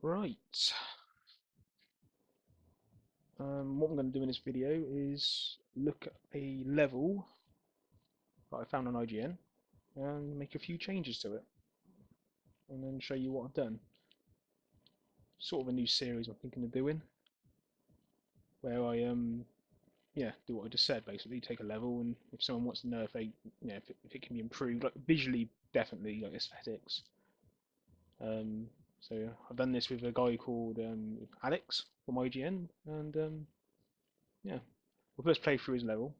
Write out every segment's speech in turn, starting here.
Right. What I'm going to do in this video is look at a level that I found on IGN and make a few changes to it, and then show you what I've done. Sort of a new series I'm thinking of doing, where I yeah, do what I just said. Basically, take a level, and if someone wants to know if they, if it can be improved, like visually, definitely, like aesthetics. Um, so I've done this with a guy called Alex from IGN, and yeah, we'll first play through his level.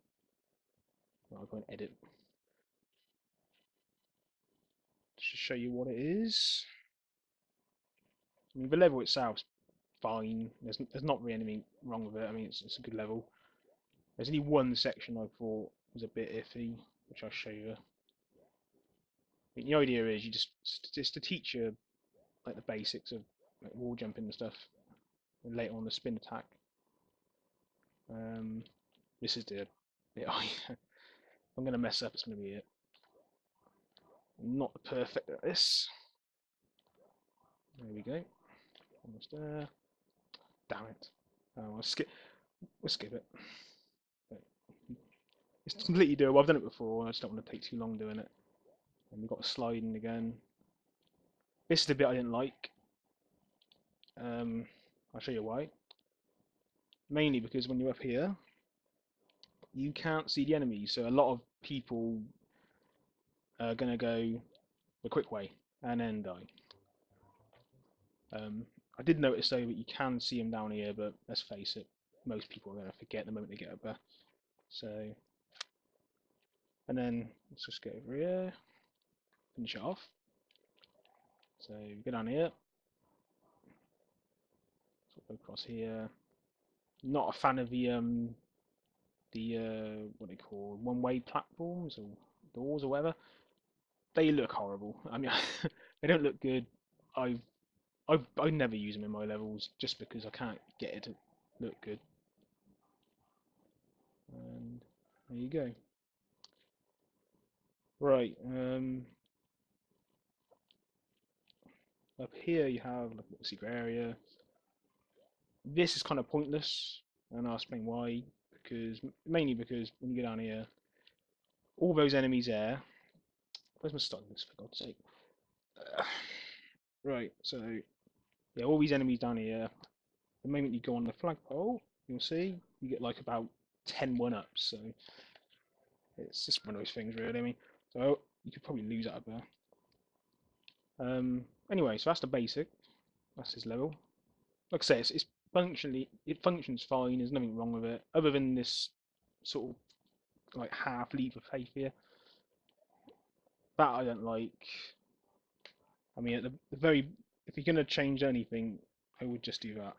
I'll go and edit to show you what it is. I mean, the level itself's fine. There's not really anything wrong with it. I mean, it's a good level. There's only one section I thought was a bit iffy, which I'll show you. I mean, the idea is you just to teach you like the basics of like wall jumping and stuff, and later on the spin attack. This is the bit I'm gonna mess up. It's gonna be it. I'm not perfect at this. There we go. Almost there. Damn it. We'll skip it. It's completely doable. I've done it before. I just don't want to take too long doing it. And we've got sliding again. This is the bit I didn't like. I'll show you why. Mainly because when you're up here, you can't see the enemies. So a lot of people are going to go the quick way and then die. I did notice though that you can see them down here, but let's face it, most people are going to forget the moment they get up there. So, and then let's just get over here, finish it off. So go down here, go across here. Not a fan of the what they call one-way platforms or doors or whatever. They look horrible. I mean, they don't look good. I never use them in my levels just because I can't get it to look good. And there you go. Right. Up here you have like a secret area. This is kind of pointless, and I'll explain why. Because mainly because when you go down here, all those enemies there. Where's my stylus, for God's sake? Right. So yeah, all these enemies down here. The moment you go on the flagpole, you'll see you get like about 10 1-ups. So it's just one of those things, really. I mean, so you could probably lose out there. Anyway, so that's the basic. That's his level. Like I say, it's functionally it functions fine. There's nothing wrong with it, other than this sort of like half leap of faith here. That I don't like. I mean, at the very if you're gonna change anything, I would just do that.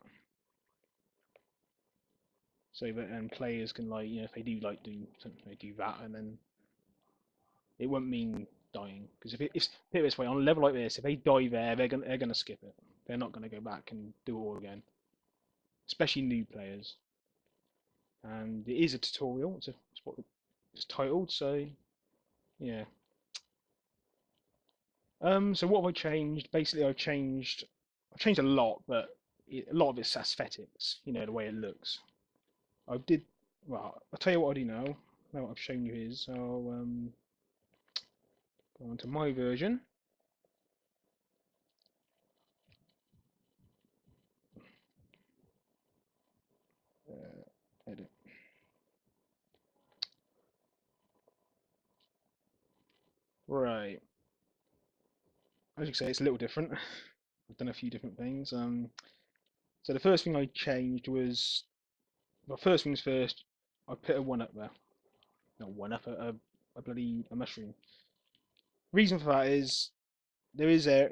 So that players can like if they do like do something, they do that, and then it won't mean dying. Because if it's put it this way, on a level like this, if they die there, they're gonna skip it. They're not gonna go back and do it all again. Especially new players. And it is a tutorial. It's what it's titled. So yeah. So what have I changed? Basically, I've changed a lot, but a lot of it's aesthetics. The way it looks. I did. Well, I'll tell you what I do now. Now what I've shown you is I'll go on to my version. Edit. Right. As you say, it's a little different. I've done a few different things. So the first thing I changed was, well, first things first, I put a 1-up there. Not 1-up, a bloody a mushroom. Reason for that is there is a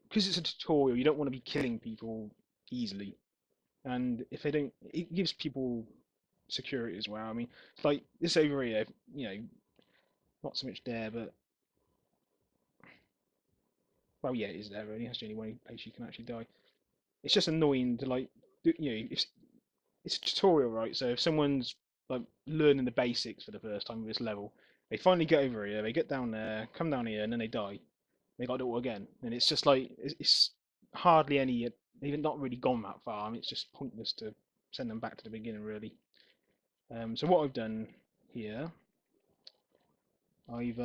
because it's a tutorial, you don't want to be killing people easily, and if they don't, it gives people security as well. I mean, it's like this over here, not so much there, but well, yeah, it is there really. That's the only way place you can actually die. It's just annoying to like, it's a tutorial, right? So if someone's like learning the basics for the first time with this level, they finally get over here, they get down there, come down here, and then they die. They got to do it all again, and it's just like it's hardly any. They've not really gone that far. I mean, it's just pointless to send them back to the beginning, really. So what I've done here, I've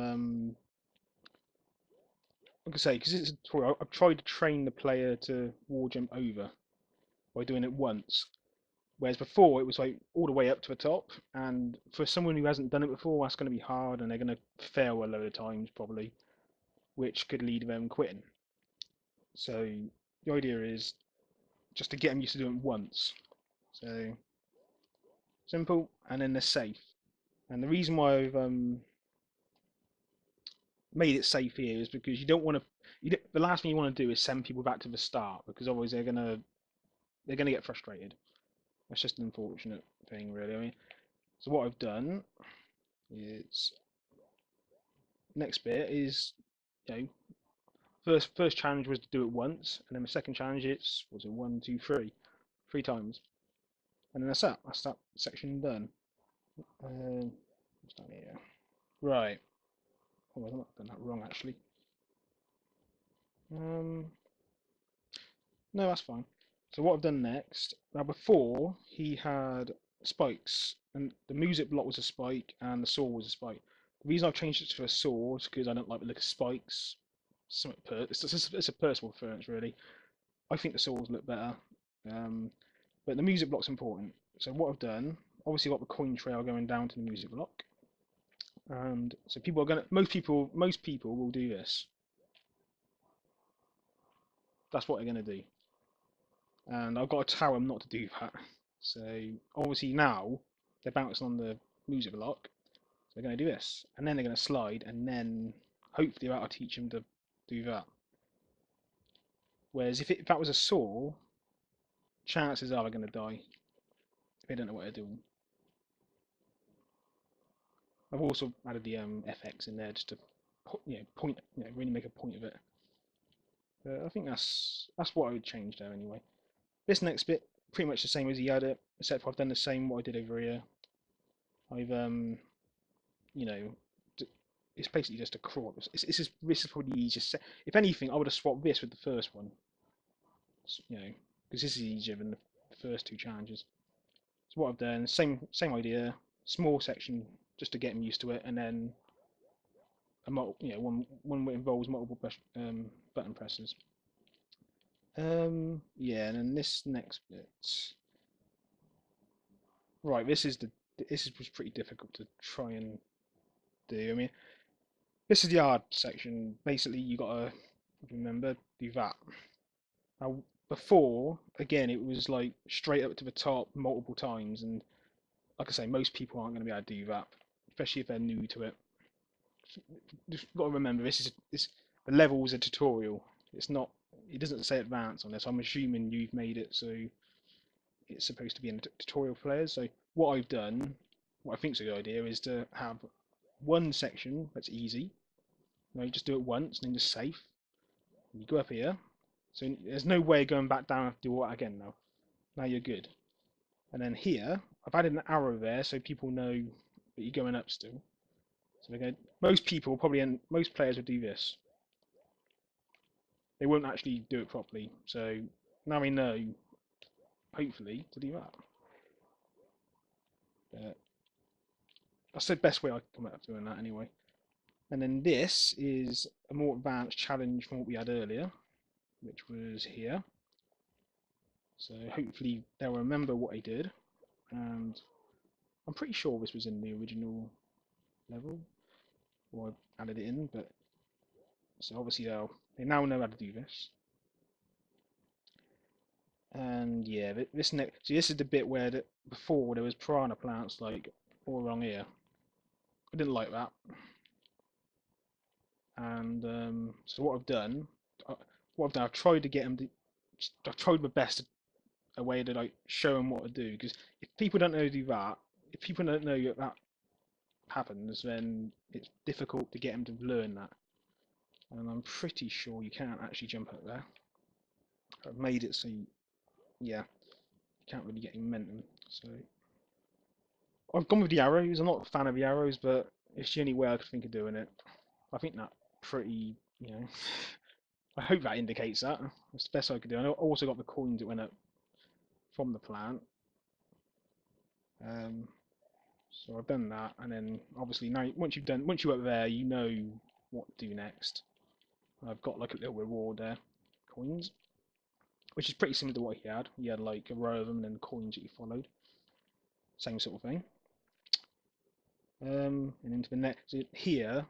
like I say, because it's a tutorial, I've tried to train the player to wall jump over by doing it once. Whereas before it was like all the way up to the top, and for someone who hasn't done it before, that's going to be hard, and they're going to fail a load of times probably, which could lead to them quitting. So the idea is just to get them used to doing it once. So simple, and then they're safe. And the reason why I've made it safe here is because you don't want to. The last thing you want to do is send people back to the start, because otherwise they're gonna get frustrated. That's just an unfortunate thing, really. I mean, so what I've done is next bit is, you know, first challenge was to do it once, and then the second challenge was it 1, 2, 3 times, and then that's that. That's that section done. What's down here? Right. Oh, I've not done that wrong actually. Um, no, that's fine. So what I've done next, now before he had spikes, and the music block was a spike, and the saw was a spike. The reason I've changed it to a saw is because I don't like the look of spikes. It's a personal preference, really. I think the saws look better, um, but the music block's important. So what I've done, obviously, I've got the coin trail going down to the music block, and so most people will do this. That's what they're gonna do, and I've got to tell them not to do that. So obviously now they're bouncing on the music block, so they're going to do this, and then they're going to slide, and then hopefully that'll teach them to do that. Whereas if that was a saw, chances are they're going to die if they don't know what they're doing. I've also added the FX in there just to point, really make a point of it. I think that's what I would change there anyway. This next bit, pretty much the same as he had it, except for I've done the same what I did over here. I've you know, it's basically just a crawl. This is probably the easiest. If anything, I would have swapped this with the first one, because this is easier than the first two challenges. So what I've done, same idea, small section just to get them used to it, and then one that involves multiple button presses. Yeah, and then this next bit. Right, this was pretty difficult to try and do. I mean, this is the hard section. Basically, you gotta remember do that. Now, before, again, it was like straight up to the top multiple times, and like I say, most people aren't going to be able to do that, especially if they're new to it. Just got to remember, the level is a tutorial. It's not. It doesn't say advanced on this. I'm assuming you've made it so it's supposed to be in the tutorial players. So what I've done, what I think is a good idea, is to have one section that's easy. You just do it once and then just safe. You go up here, so there's no way going back down and do all that again now. Now you're good. And then here, I've added an arrow there so people know that you're going up still. So most people probably, and most players would do this. They won't actually do it properly. So now we know, hopefully, to do that. But that's the best way I can come up doing that anyway. And then this is a more advanced challenge from what we had earlier, which was here. So hopefully they'll remember what I did. And I'm pretty sure this was in the original level, or I added it in, but so obviously they now know how to do this. And yeah, this is the bit where before there was piranha plants like all along here. I didn't like that, and so I've tried to get them to. I've tried my best a way to like show them what to do, because if people don't know to do that, if people don't know that happens, then it's difficult to get them to learn that. And I'm pretty sure you can't actually jump up there. I've made it so yeah, you can't really get momentum. So I've gone with the arrows. I'm not a fan of the arrows, but it's the only way I could think of doing it. I think that pretty, I hope that indicates that. That's the best I could do. I also got the coins that went up from the plant. Um, so I've done that, and then obviously now once you're up there, you know what to do next. I've got like a little reward there, coins, which is pretty similar to what he had. He had like a row of them and then coins that you followed. Same sort of thing. And into the next here,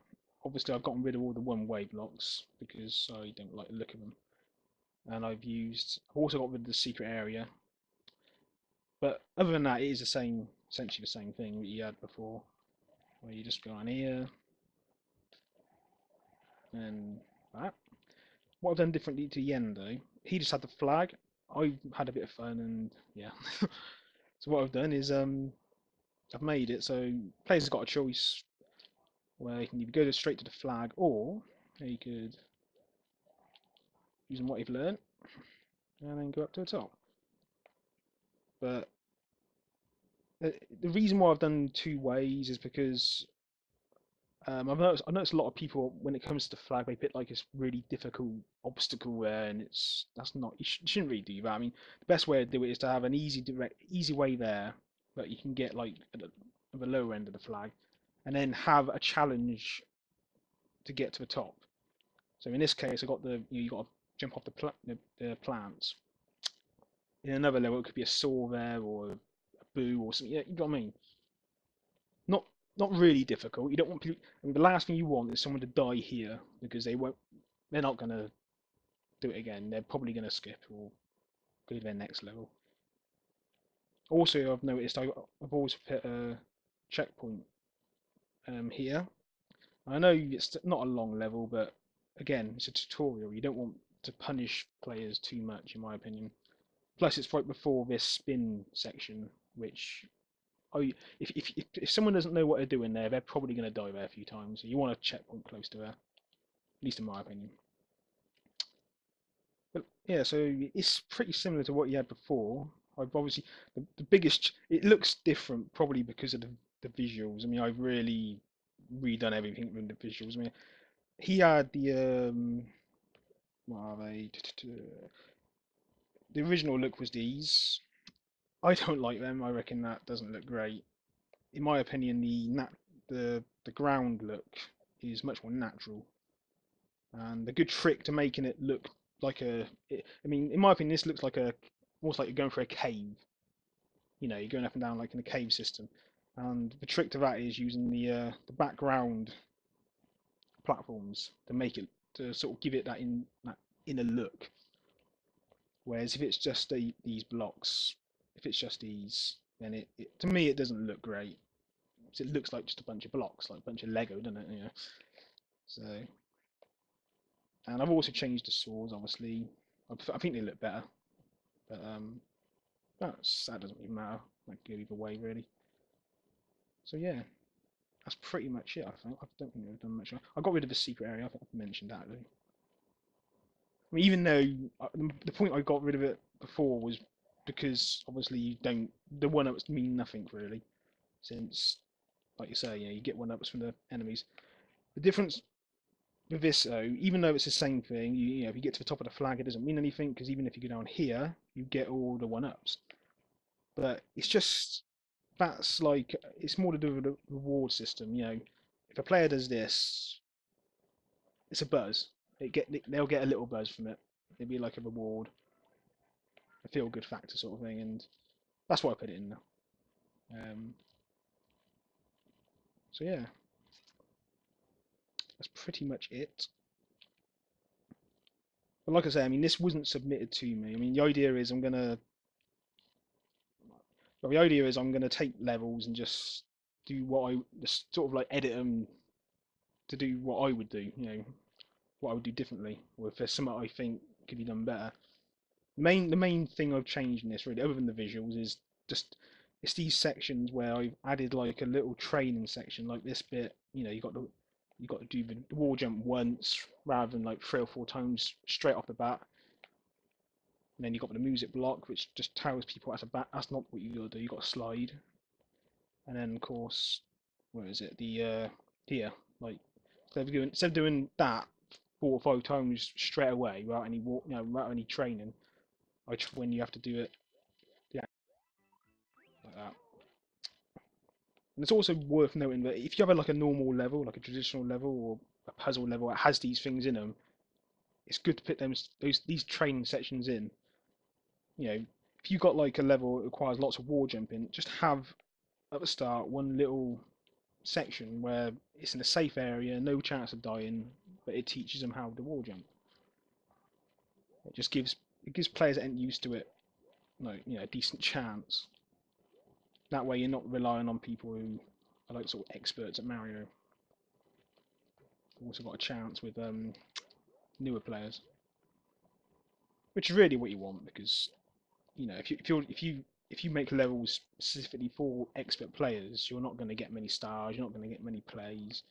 obviously I've gotten rid of all the one-way blocks because I don't like the look of them. And I've also got rid of the secret area. But other than that, it is essentially the same thing that you had before, where you just go on here and that. What I've done differently to Yen though, he just had the flag. I've had a bit of fun and yeah. So what I've done is I've made it so players have got a choice where you can either go straight to the flag or you could using what you've learned and then go up to the top. But the reason why I've done two ways is because I've noticed a lot of people when it comes to the flag they pick like this really difficult obstacle there, and that's not you shouldn't really do that. I mean, the best way to do it is to have an easy way there that you can get like at the lower end of the flag, and then have a challenge to get to the top. So in this case, I got you got to jump off the plants. In another level, it could be a saw there or a boo or something. Yeah, you know what I mean? Not not really difficult. You don't want people. I mean, the last thing you want is someone to die here because they won't. They're not gonna do it again. They're probably gonna skip or go to their next level. Also, I've noticed I've always put a checkpoint here. I know it's not a long level, but again, it's a tutorial. You don't want to punish players too much, in my opinion. Plus, it's right before this spin section, which if someone doesn't know what they're doing there, they're probably going to die there a few times. So you want a checkpoint close to there, at least in my opinion. But yeah, so it's pretty similar to what you had before. I've obviously the biggest. It looks different probably because of the visuals. I mean, I've really redone everything with the visuals. I mean, he had what are they? The original look was these. I don't like them. I reckon that doesn't look great. In my opinion, the ground look is much more natural, and a good trick to making it look like I mean, in my opinion, this looks like almost like you're going for a cave. You know, you're going up and down like in a cave system, and the trick to that is using the background platforms to make it to sort of give it that inner look. Whereas if it's just these blocks, if it's just these, then it to me it doesn't look great. So it looks like just a bunch of blocks, like a bunch of Lego, doesn't it? You know? So, and I've also changed the swords. Obviously, I think they look better, but that doesn't even matter. That could go either way, really. So yeah, that's pretty much it. I think I don't think I've done much. I got rid of the secret area. I think I've mentioned that. Really. I mean, even though the point I got rid of it before was because obviously you don't the one ups mean nothing really, since like you say, you get one ups from the enemies. The difference with this though, even though it's the same thing, if you get to the top of the flag, it doesn't mean anything because even if you go down here, you get all the one ups. But it's just that's like it's more to do with the reward system. If a player does this, it's a buzz. They'll get a little buzz from it. It'd be like a reward, a feel good factor sort of thing, and that's why I put it in there. Um, so yeah, that's pretty much it. But like I say, I mean, this wasn't submitted to me. I mean, the idea is I'm gonna take levels and just do just sort of like edit them to do what I would do. What I would do differently, or if there's something I think could be done better. The main thing I've changed in this really, other than the visuals, is just it's these sections where I've added like a little training section, like this bit. You got to do the wall jump once rather than like 3 or 4 times straight off the bat. And then you've got the music block, which just tells people that's not what you got to do. You got to slide, and then of course, where is it? The here, like instead of doing that 4 or 5 times straight away without any without any training. When you have to do it, yeah, like that. And it's also worth noting that if you have like a normal level, like a traditional level or a puzzle level that has these things in them, it's good to put these training sections in. If you got like a level that requires lots of wall jumping, just have at the start one little section where it's in a safe area, no chance of dying, but it teaches them how to wall jump. It gives players that aren't used to it, a decent chance. That way, you're not relying on people who are like sort of experts at Mario. You've also got a chance with newer players, which is really what you want because if you make levels specifically for expert players, you're not going to get many stars. You're not going to get many plays.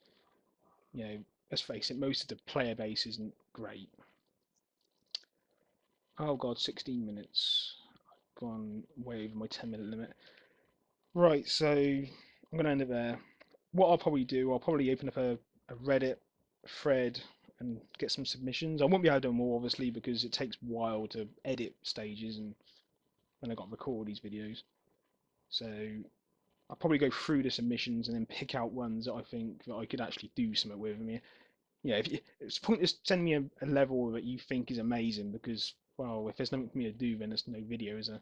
Let's face it, most of the player base isn't great. Oh god, 16 minutes. I've gone way over my 10-minute limit. Right, so I'm going to end it there. What I'll probably do, I'll probably open up a Reddit thread and get some submissions. I won't be able to do more, obviously, because it takes a while to edit stages and then I got to record these videos. So I'll probably go through the submissions and then pick out ones that I think that I could actually do something with. I mean, it's pointless sending me a level that you think is amazing because, well, if there's nothing for me to do, then there's no video, is there?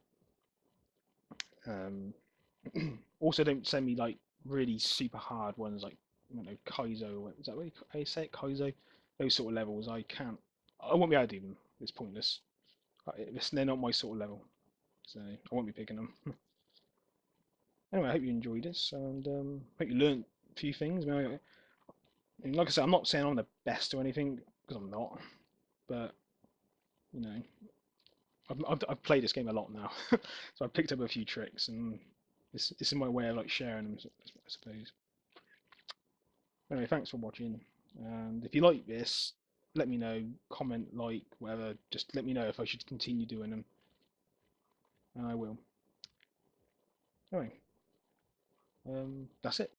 Also, don't send me like really super hard ones like Kaizo. Is that what I say it? Kaizo? Those sort of levels. I can't. I won't be able to do them. It's pointless. They're not my sort of level, so I won't be picking them. Anyway, I hope you enjoyed this and hope you learned a few things. Like I said, I'm not saying I'm the best or anything because I'm not, but you know, I've played this game a lot now, so I've picked up a few tricks, and this is my way of like sharing them, I suppose. Anyway, thanks for watching, and if you like this, let me know, comment, like, whatever. Just let me know if I should continue doing them, and I will. Anyway, that's it.